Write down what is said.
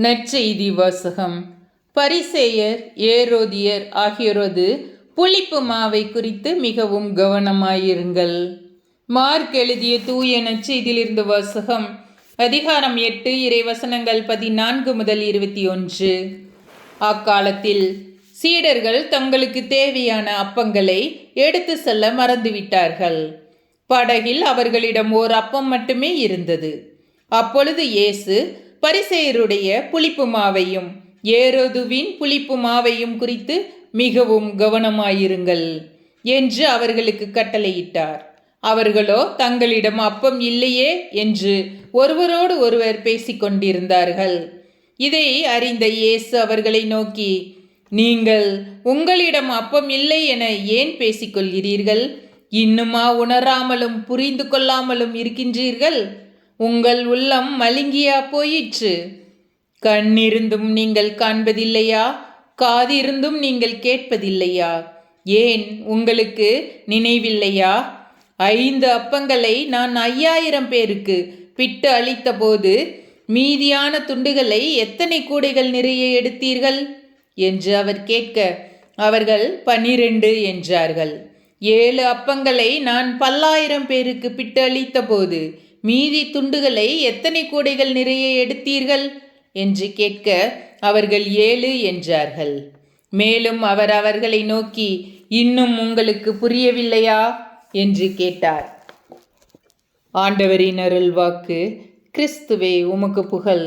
நற்செய்தி வாசகம். பரிசேயர் ஏரோதியர் ஆகியோரது புளிப்பு மாவை குறித்து மிகவும் கவனமாயிருங்கள். மார்க் எழுதிய தூய நற்செய்தியிலிருந்து வாசகம். அதிகாரம் 8 இறைவசனங்கள் 14 முதல் 21. அக்காலத்தில் சீடர்கள் தங்களுக்கு தேவையான அப்பங்களை எடுத்து செல்ல மறந்துவிட்டார்கள். படகில் அவர்களிடம் ஓர் அப்பம் மட்டுமே இருந்தது. அப்பொழுது இயேசு பரிசேயருடைய புளிப்பு மாவையும் ஏரோதுவின் புளிப்பு மாவையும் குறித்து மிகவும் கவனமாயிருங்கள் என்று அவர்களுக்கு கட்டளையிட்டார். அவர்களோ தங்களிடம் அப்பம் இல்லையே என்று ஒருவரோடு ஒருவர் பேசிக்கொண்டிருந்தார்கள். இதை அறிந்த இயேசு அவர்களை நோக்கி, நீங்கள் உங்களிடம் அப்பம் இல்லை என ஏன் பேசிக்கொள்கிறீர்கள்? இன்னுமா உணராமலும் புரிந்து கொள்ளாமலும் இருக்கின்றீர்கள்? உங்கள் உள்ளம் மழுங்கியா போயிற்று? கண்ணிருந்தும் நீங்கள் காண்பதில்லையா? காதிருந்தும் நீங்கள் கேட்பதில்லையா? ஏன் உங்களுக்கு நினைவில்லையா? 5 அப்பங்களை நான் 5000 பேருக்கு பிட்டு அளித்த போது மீதியான துண்டுகளை எத்தனை கூடைகள் நிறைய எடுத்தீர்கள் என்று அவர் கேட்க, அவர்கள் 12 என்றார்கள். 7 அப்பங்களை நான் 10000 பேருக்கு பிட்டு அளித்த போது மீதி துண்டுகளை எத்தனை கூடைகள் நிறைய எடுத்தீர்கள் என்று கேட்க, அவர்கள் 7 என்றார்கள். மேலும் அவர் அவர்களை நோக்கி, இன்னும் உங்களுக்கு புரியவில்லையா என்று கேட்டார். ஆண்டவரின் அருள்வாக்கு. கிறிஸ்துவே உமக்கு புகழ்.